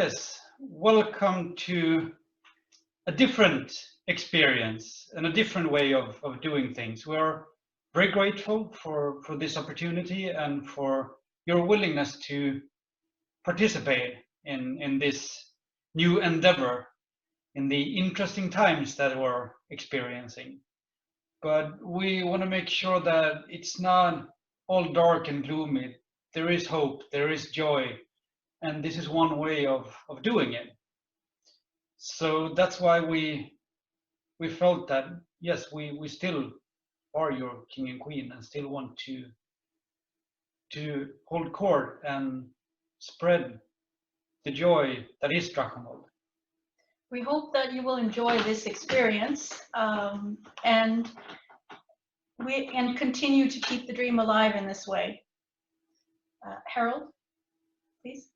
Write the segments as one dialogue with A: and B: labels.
A: Yes, welcome to a different experience and a different way of doing things. We're very grateful for this opportunity and for your willingness to participate in this new endeavor in the interesting times that we're experiencing. But we want to make sure that it's not all dark and gloomy. There is hope, there is joy, and this is one way of doing it. So that's why we felt that yes, we still are your king and queen and still want to hold court and spread the joy that is Drachenwald.
B: We hope that you will enjoy this experience and continue to keep the dream alive in this way. Harold, please.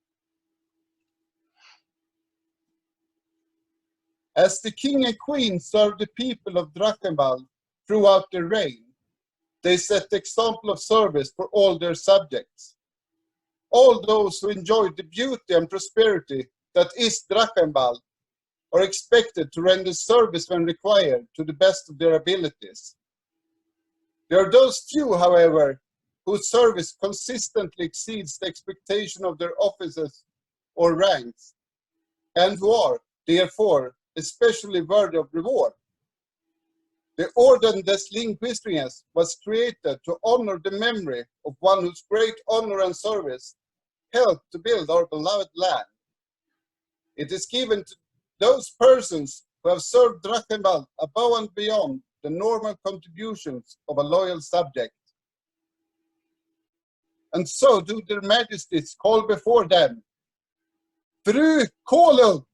C: As the king and queen served the people of Drachenwald throughout their reign, they set the example of service for all their subjects. All those who enjoyed the beauty and prosperity that is Drachenwald are expected to render service when required to the best of their abilities. There are those few, however, whose service consistently exceeds the expectation of their offices or ranks, and who are, therefore, especially worthy of reward. The Orden des Linguistringes was created to honor the memory of one whose great honor and service helped to build our beloved land. It is given to those persons who have served Drachenwald above and beyond the normal contributions of a loyal subject. And so do their majesties call before them, Fru Konung.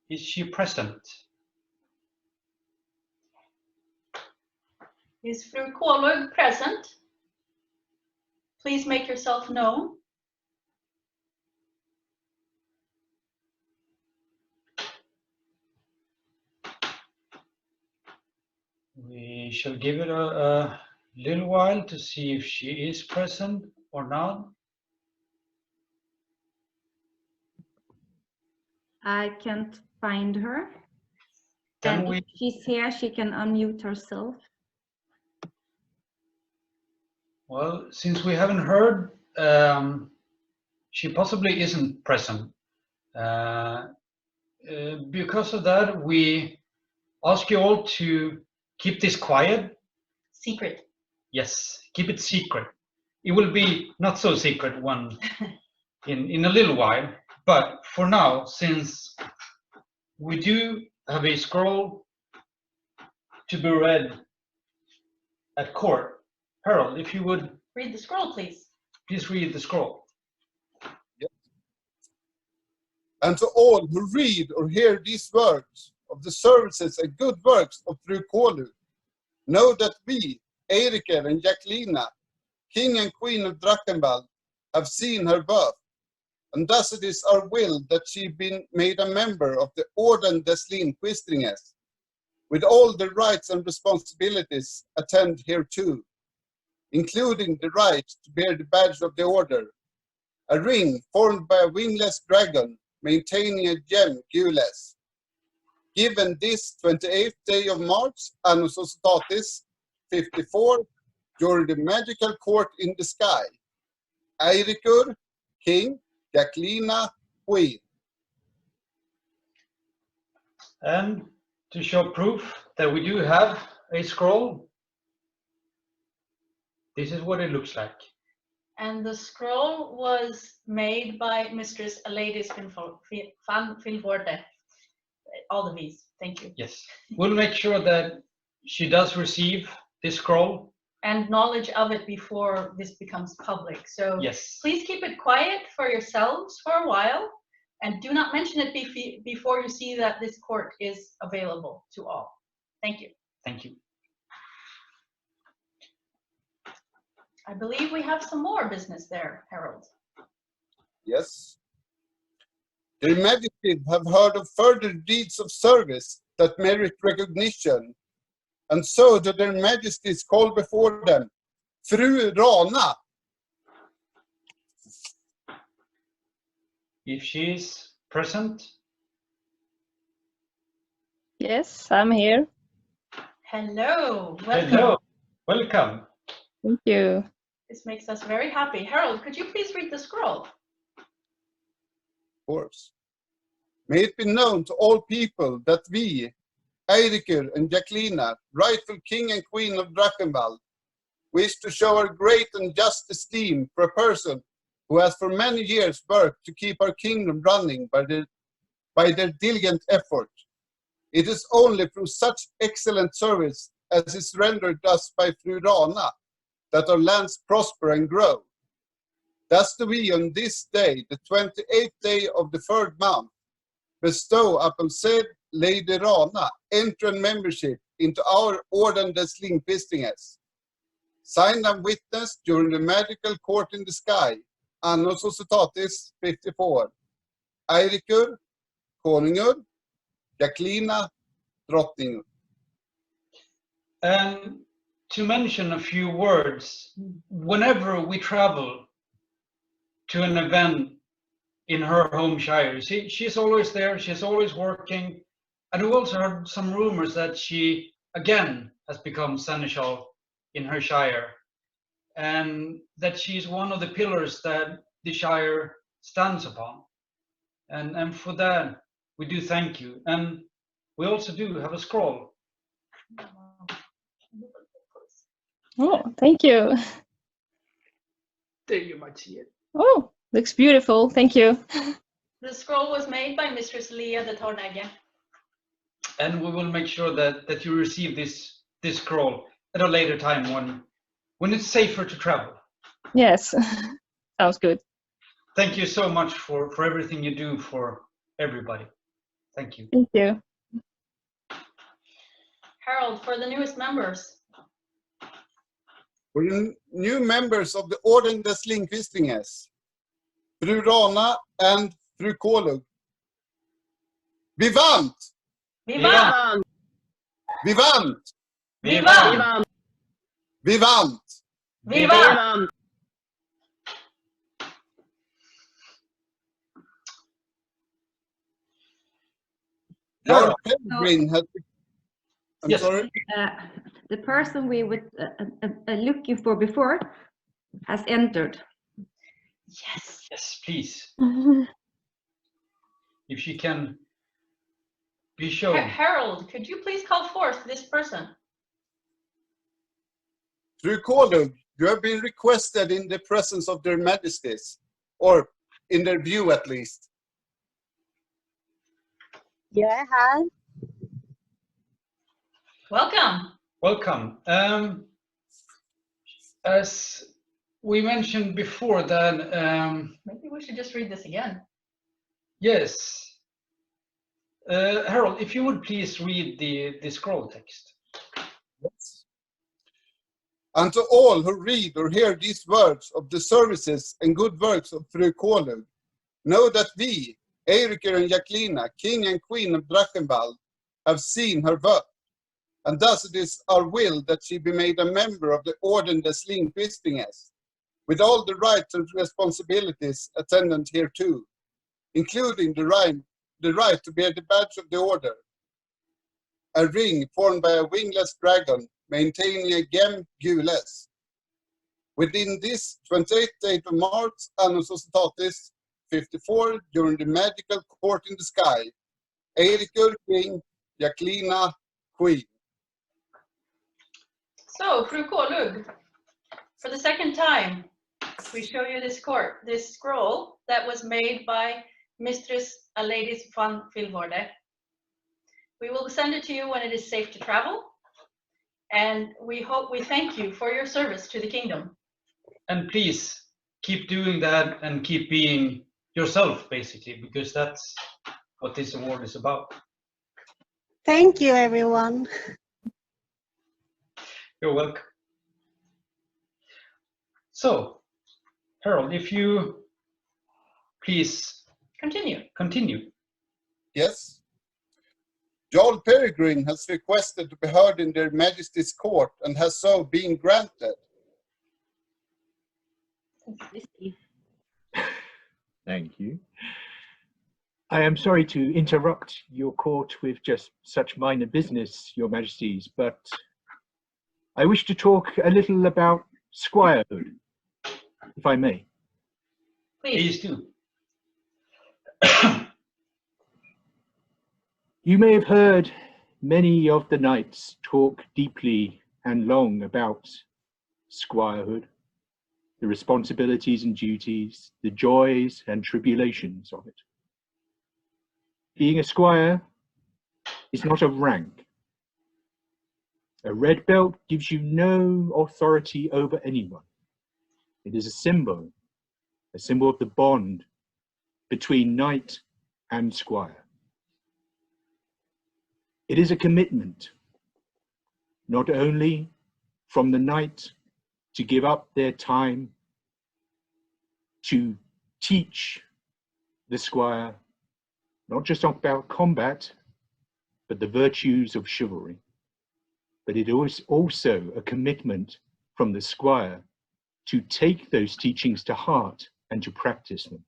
A: Is she present?
B: Is Fru Konung present? Please make yourself known.
A: We shall give it a little while to see if she is present or not.
D: I can't find her.
A: Then
D: And if she's here, she can unmute herself.
A: Well, since we haven't heard, she possibly isn't present. Because of that, we ask you all to keep this quiet.
B: Secret.
A: Yes, keep it secret. It will be not so secret one in a little while, but for now, since we do have a scroll to be read at court, Harold, if you would
B: read the scroll, please.
A: Please read the scroll.
C: Yes. And to all who read or hear these words of the services and good works of Fru Konung, know that we, Æiríkr and Jacquelyna, King and Queen of Drachenwald, have seen her birth, and thus it is our will that she be made a member of the Orden des Linguistringes, with all the rights and responsibilities attend hereto, including the right to bear the badge of the order, a ring formed by a wingless dragon maintaining a gem gules. Given this 28th day of March, Anno Societatis 54, during the magical court in the sky, Æiríkr, King, Jacquelyna, Queen.
A: And to show proof that we do have a scroll, this is what it looks like.
B: And the scroll was made by Mistress Aladis van Vilvoorde. All the V's, thank you.
A: Yes, we'll make sure that she does receive this scroll.
B: And knowledge of it before this becomes public. So
A: yes,
B: please keep it quiet for yourselves for a while, and do not mention it before you see that this court is available to all. Thank you.
A: Thank you.
B: I believe we have some more business there, Harold.
C: Yes. Their Majesties have heard of further deeds of service that merit recognition, and so do their Majesties call before them, Fru Rana.
A: if she is present.
E: Yes, I'm here.
B: Hello, welcome.
A: Hello, welcome.
E: Thank you.
B: This makes us very happy. Harold, could you please read the scroll?
C: Of course. May it be known to all people that we, Æiríkr and Jacquelyna, rightful king and queen of Drachenwald, wish to show our great and just esteem for a person who has for many years worked to keep our kingdom running by their diligent effort. It is only through such excellent service as is rendered us by Fru Rana that our lands prosper and grow. Thus do we on this day, the 28th day of the 3rd month, bestow upon said Lady Rana entrance membership into our Orden des Lingkvistinges, signed and witnessed during the magical court in the sky, Anno Societatis 54. Æiríkr, Konungur, Jacquelyna, Drottningur.
A: And to mention a few words, whenever we travel to an event in her home shire, she's always there, she's always working. And we also heard some rumors that she again has become seneschal in her shire, and that she's one of the pillars that the shire stands upon. And for that, we do thank you. And we also do have a scroll.
E: Oh, thank you.
A: There you might see it.
E: Oh, looks beautiful. Thank you.
B: The scroll was made by Mistress Leah de Tornegge.
A: And we will make sure that you receive this scroll at a later time when it's safer to travel.
E: Yes, sounds good.
A: Thank you so much for everything you do for everybody. Thank you.
E: Thank you.
B: Harold, for the newest members.
C: For the new members of the Orden des Lingkvistinges, Fru Rana and Fru Kolug. Vivant!
B: Vivant!
C: Vivant!
B: Vivant!
C: Vivant!
B: Vivant!
C: Lord Pellegrin has... I'm
A: Yes.
C: sorry?
D: The person we were looking for before has entered.
B: Yes.
A: Yes, please. If she can be shown.
B: Harold, could you please call forth this person?
C: Fru Kolug, you have been requested in the presence of their majesties, or in their view at least.
F: Yeah, I have.
B: Welcome.
A: Welcome. As we mentioned before, that
B: Maybe we should just read this again.
A: yes. Harold, if you would please read the scroll text.
C: Yes. And to all who read or hear these words of the services and good works of Fru Kolug, know that we, Æiríkr and Jacquelyna, King and Queen of Drachenwald, have seen her work, and thus it is our will that she be made a member of the Orden des Lingkvistinges, with all the rights and responsibilities attendant hereto, including the right to bear the badge of the order, a ring formed by a wingless dragon maintaining a gem gules. Within this 28th day of March, Anno Societatis 54, during the magical court in the sky, Æiríkr, King, Jacquelyna, Queen.
B: So, Fru Kolug, for the second time, we show you this scroll that was made by Mistress Aladis van Vilvoorde. We will send it to you when it is safe to travel, and we thank you for your service to the kingdom.
A: And please keep doing that and keep being yourself, basically, because that's what this award is about.
F: Thank you, everyone.
A: You're welcome. So, Harold, if you please continue.
C: Yes. Jarl Peregrine has requested to be heard in their majesty's court and has so been granted.
G: Thank you. I am sorry to interrupt your court with just such minor business, Your Majesties, but I wish to talk a little about squirehood, if I may.
A: Please do.
G: You may have heard many of the knights talk deeply and long about squirehood, the responsibilities and duties, the joys and tribulations of it. Being a squire is not a rank. A red belt gives you no authority over anyone. It is a symbol of the bond between knight and squire. It is a commitment, not only from the knight to give up their time to teach the squire not just about combat, but the virtues of chivalry. But it is also a commitment from the squire to take those teachings to heart and to practice them.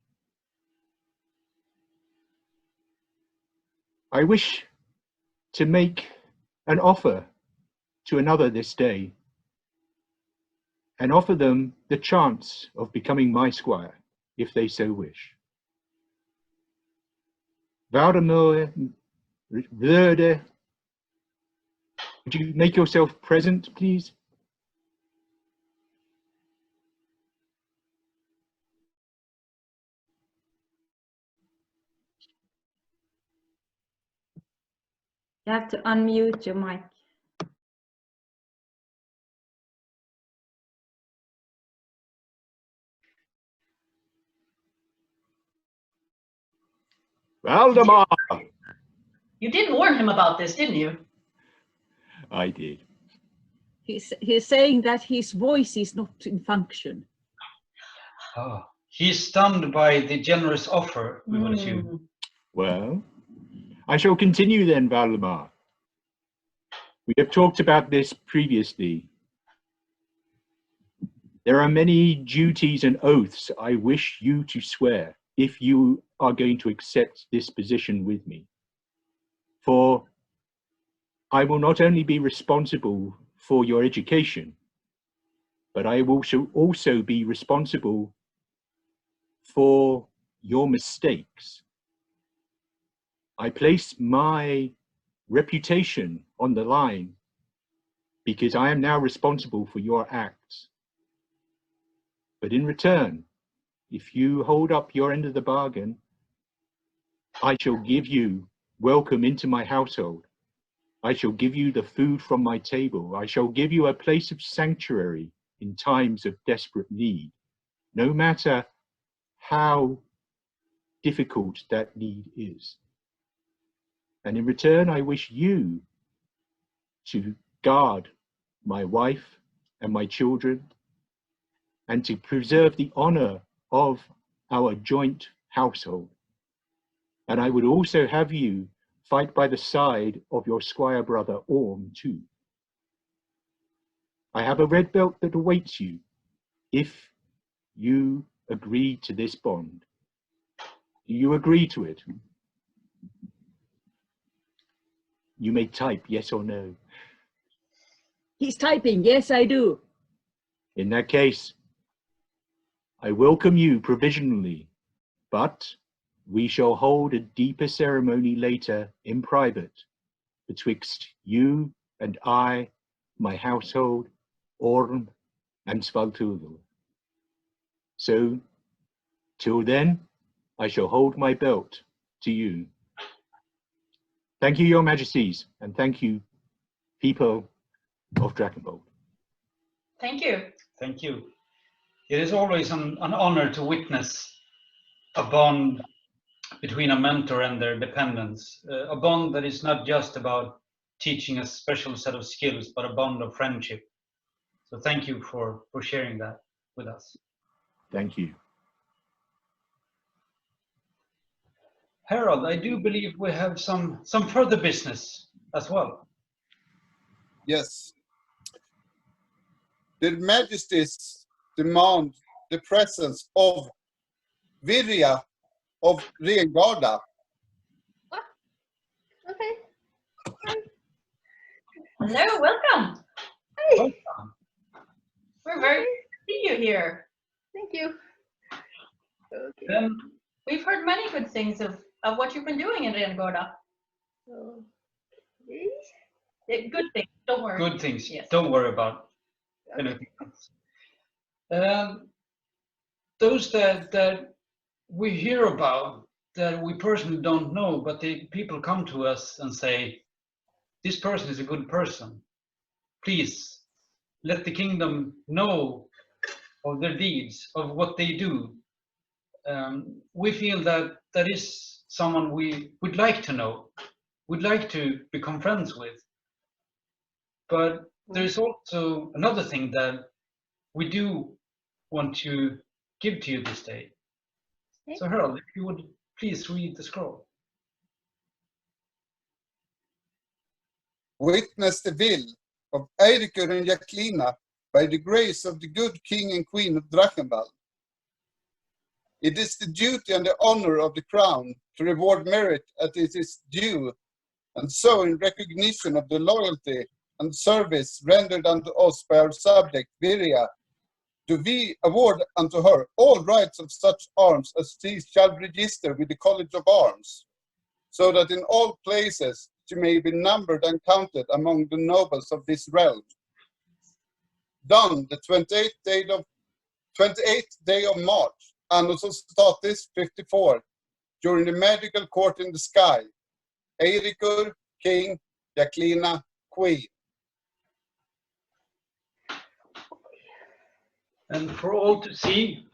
G: I wish to make an offer to another this day and offer them the chance of becoming my squire, if they so wish. Valdemar Würde, would you make yourself present, please?
D: You have to unmute your mic.
G: Valdemar!
B: You did warn him about this, didn't you?
G: I did.
H: He's saying that his voice is not in function.
A: Oh, he's stunned by the generous offer, we would assume.
G: Well, I shall continue then, Valdemar. We have talked about this previously. There are many duties and oaths I wish you to swear if you are going to accept this position with me. For I will not only be responsible for your education, but I will also be responsible for your mistakes. I place my reputation on the line because I am now responsible for your acts. But in return, if you hold up your end of the bargain, I shall give you welcome into my household. I shall give you the food from my table. I shall give you a place of sanctuary in times of desperate need, no matter how difficult that need is. And in return, I wish you to guard my wife and my children and to preserve the honor of our joint household. And I would also have you fight by the side of your squire brother Orm too. I have a red belt that awaits you if you agree to this bond. Do you agree to it? You may type yes or no.
H: He's typing, yes, I do.
G: In that case, I welcome you provisionally, but we shall hold a deeper ceremony later in private betwixt you and I, my household, Orm and Svaltúðr. So, till then, I shall hold my belt to you. Thank you, Your Majesties, and thank you, people of Drachenwald.
B: Thank you.
A: Thank you. It is always an honor to witness a bond between a mentor and their dependents, a bond that is not just about teaching a special set of skills, but a bond of friendship. So thank you for sharing that with us.
G: Thank you.
A: Harold, I do believe we have some further business as well.
C: Yes. The majesties demand the presence of Maria of Reengarda
B: Hello, welcome.
A: Welcome.
B: We're very happy to see you here.
I: Thank you. Okay.
B: We've heard many good things of what you've been doing in Reengarda.
I: Okay.
B: Good things, don't worry.
A: Good things.
B: Yes.
A: Don't worry about anything else. Those that we hear about, that we personally don't know, but people come to us and say, this person is a good person. Please let the kingdom know of their deeds, of what they do. We feel that that is someone we would like to know, would like to become friends with. But there is also another thing that we do want to give to you this day. So Harold, if you would please read the scroll.
C: Witness the will of Æiríkr and Jacquelyna by the grace of the good King and Queen of Drachenwald. It is the duty and the honor of the crown to reward merit as it is due, and so in recognition of the loyalty and service rendered unto us by our subject Viria, do we award unto her all rights of such arms as she shall register with the College of Arms, so that in all places she may be numbered and counted among the nobles of this realm. Done the 28th day of March, Annus Statis 54, during the magical court in the sky, Æiríkr, King, Jacquelyna, Queen.
A: And for all to see,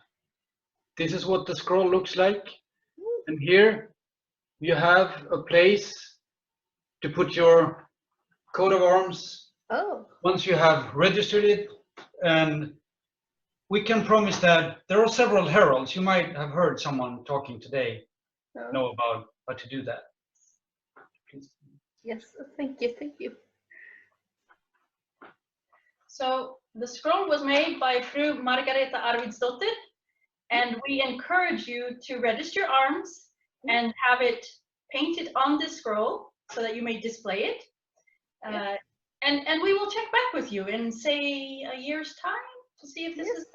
A: this is what the scroll looks like. And here you have a place to put your coat of arms once you have registered it. And we can promise that there are several heralds. You might have heard someone talking today know about how to do that. Please.
I: Yes, thank you, thank you.
B: So the scroll was made by Fru Margareta Arvidsdottir, and we encourage you to register your arms and have it painted on this scroll so that you may display it. And we will check back with you in, say, a year's time to see if this is.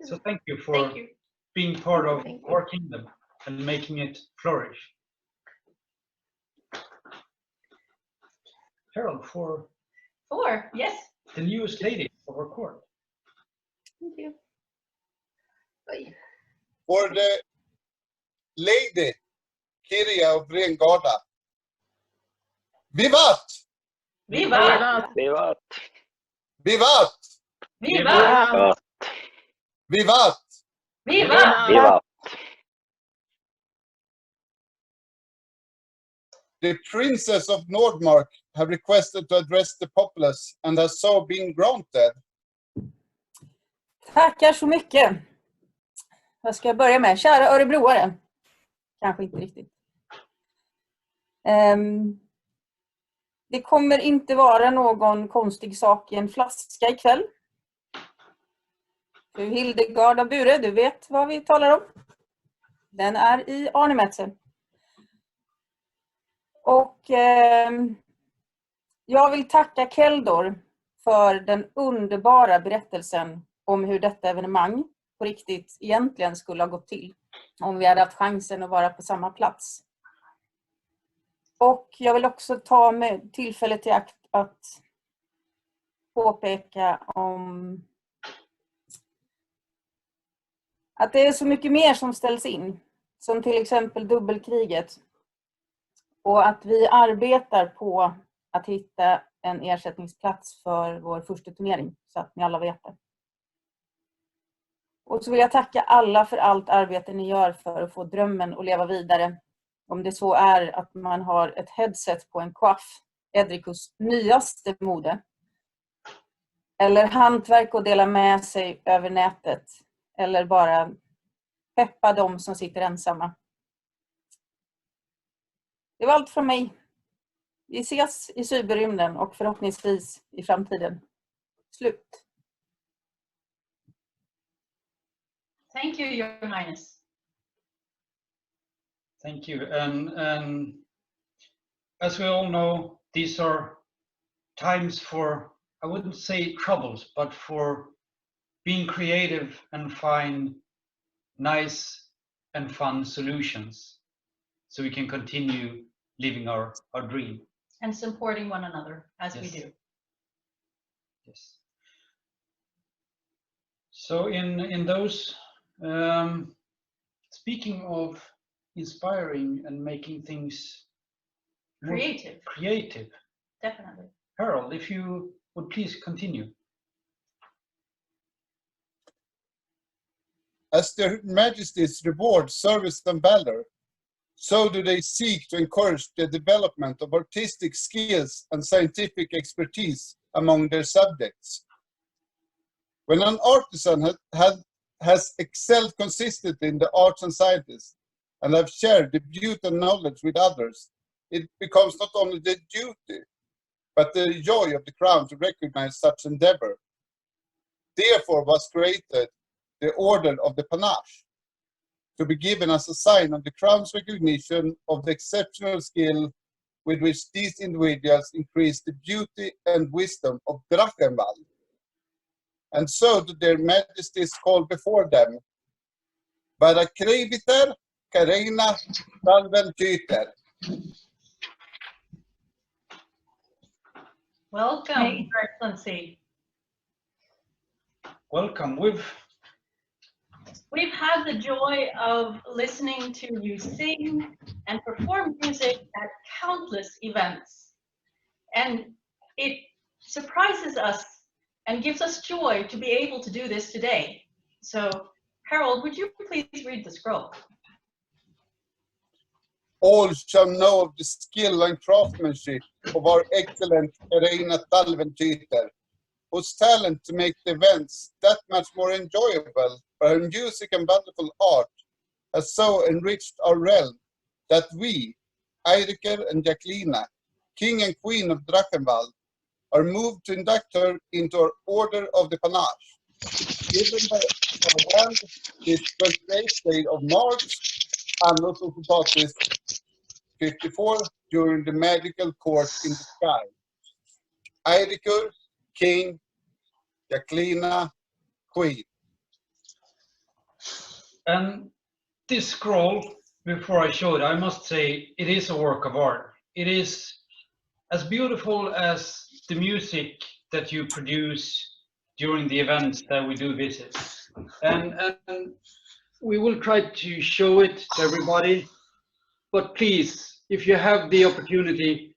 A: So thank you for being part of our kingdom and making it flourish. Harold, for
B: yes,
A: the newest lady of our court.
I: Thank you. Bye.
C: For the Lady Shire of Reengarda. Vivat!
B: Vivat!
J: Vivat!
C: Vivat!
B: Vivat!
C: Vivat!
B: Vivat!
J: Vivat!
C: The Princess of Nordmar have requested to address the populace and has so been granted.
K: Tackar så mycket. Vad ska jag börja med? Kära örebroare. Kanske inte riktigt. Det kommer inte vara någon konstig sak i en flaska ikväll. Fru Hildegard av Bure, du vet vad vi talar om. Den är i Arnemätse. Och jag vill tacka Keldor för den underbara berättelsen om hur detta evenemang på riktigt egentligen skulle ha gått till om vi hade haft chansen att vara på samma plats. Och jag vill också ta med tillfället i akt att påpeka om att det är så mycket mer som ställs in, som till exempel dubbelkriget. Och att vi arbetar på att hitta en ersättningsplats för vår första turnering, så att ni alla vet det. Och så vill jag tacka alla för allt arbete ni gör för att få drömmen att leva vidare. Om det så är att man har ett headset på en coif, Æiríkrs nyaste mode. Eller hantverk att dela med sig över nätet. Eller bara peppa de som sitter ensamma. Det var allt från mig. Vi ses i cyberrymden och förhoppningsvis i framtiden. Slut.
B: Thank you, Your Highness.
A: Thank you. And as we all know, these are times for, I wouldn't say troubles, but for being creative and find nice and fun solutions so we can continue living our dream.
B: And supporting one another as we do.
A: Yes. So in those, speaking of inspiring and making things more creative,
B: definitely.
A: Harold, if you would please continue.
C: As their majesties reward service and valor, so do they seek to encourage the development of artistic skills and scientific expertise among their subjects. When an artisan has excelled consistently in the arts and sciences and have shared the beauty and knowledge with others, it becomes not only the duty, but the joy of the crown to recognize such endeavor. Therefore was created the Order of the Panache, to be given as a sign of the crown's recognition of the exceptional skill with which these individuals increase the beauty and wisdom of Drachenwald. And so do their majesties call before them, Maria Bebådelsedagsgille, Jacquelyna, Salventyter.
B: Welcome, Your Excellency.
A: Welcome.
B: We've had the joy of listening to you sing and perform music at countless events. And it surprises us and gives us joy to be able to do this today. So, Harold, would you please read the scroll?
C: All shall know of the skill and craftsmanship of our excellent Jacquelyna Salventyter, whose talent to make the events that much more enjoyable by her music and wonderful art has so enriched our realm that we, Æiríkr and Jacquelyna, King and Queen of Drachenwald, are moved to induct her into our Order of the Panache, given by our hand this 28th day of March, Anno Societatis 54, during the magical court in the sky. Æiríkr, King, Jacquelyna, Queen.
A: And this scroll, before I show it, I must say it is a work of art. It is as beautiful as the music that you produce during the events that we do visit. And we will try to show it to everybody, but please, if you have the opportunity,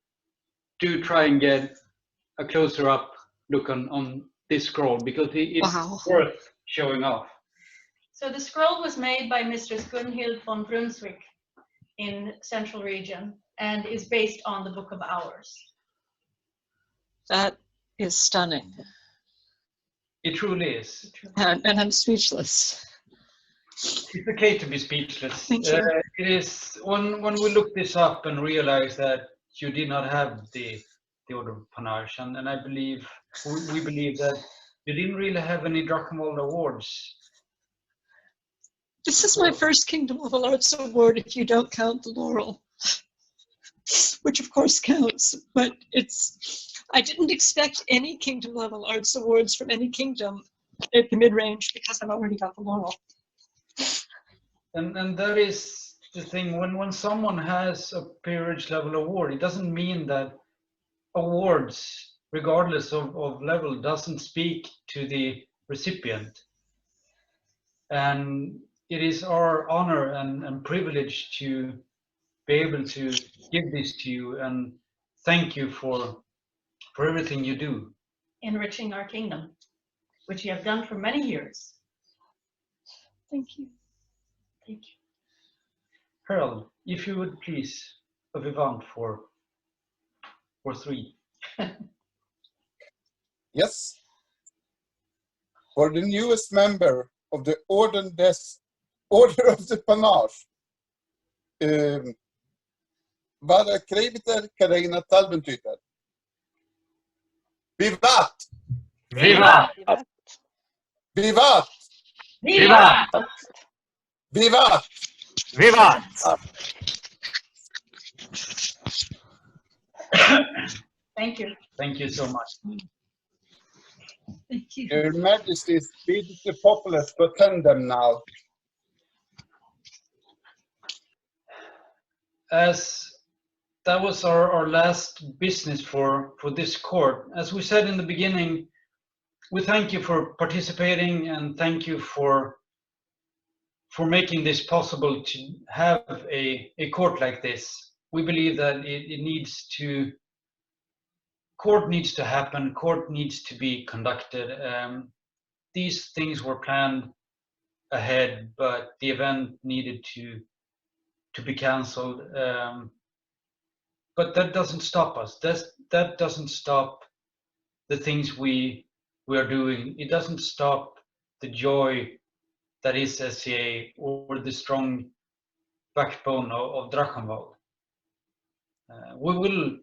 A: do try and get a closer up look on this scroll, because it's worth showing off.
B: So the scroll was made by Mistress Gunhild von Brunswick in Central Region and is based on the Book of Hours.
J: That is stunning.
A: It truly is.
J: And I'm speechless.
A: It's okay to be speechless.
J: Thank you.
A: It is when we look this up and realize that you did not have the Order of Panache, and I believe we believe that you didn't really have any Drachenwald awards.
J: This is my first Kingdom Level Arts Award if you don't count the Laurel, which of course counts, but I didn't expect any Kingdom Level Arts Awards from any kingdom at the mid-range because I've already got the Laurel.
A: And that is the thing, when someone has a peerage level award, it doesn't mean that awards, regardless of level, doesn't speak to the recipient. And it is our honor and privilege to be able to give this to you and thank you for everything you do.
B: Enriching our kingdom, which you have done for many years.
J: Thank you.
B: Thank you.
A: Harold, if you would please, a vivant for 3.
C: Yes. For the newest member of the Order of the Panache, Maria Bebådelsedagsgille, Jacquelyna Salventyter. Vivat!
A: Vivat!
C: Vivat!
A: Vivat!
C: Vivat!
A: Vivat!
B: Thank you.
A: Thank you so much.
J: Thank you.
C: Your Majesties, bid the populace to attend them now.
A: As that was our last business for this court, as we said in the beginning, we thank you for participating and thank you for making this possible to have a court like this. We believe that court needs to happen, court needs to be conducted. These things were planned ahead, but the event needed to be cancelled. But that doesn't stop us. That doesn't stop the things we are doing. It doesn't stop the joy that is SCA or the strong backbone of Drachenwald. We will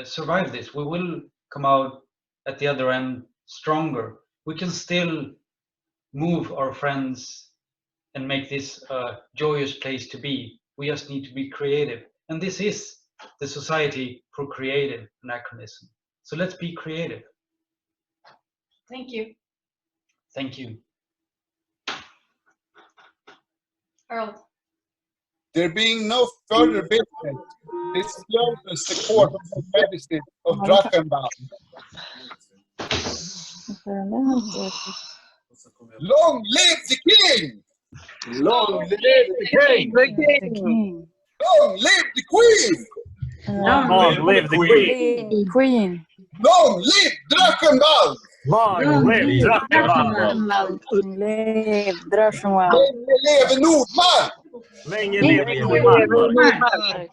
A: survive this. We will come out at the other end stronger. We can still move our friends and make this a joyous place to be. We just need to be creative. And this is the Society for Creative Anachronism. So let's be creative.
B: Thank you.
A: Thank you.
B: Harold.
C: There being no further business, this closes the court of the Majesties of Drachenwald. Long live the king!
L: Long live the king!
C: Long live the queen!
L: Long live the queen!
C: Long live Drachenwald!
L: Long live Drachenwald!
K: Lev Drachenwald!
C: Länge leve Nordmar!
L: Länge leve Nordmar!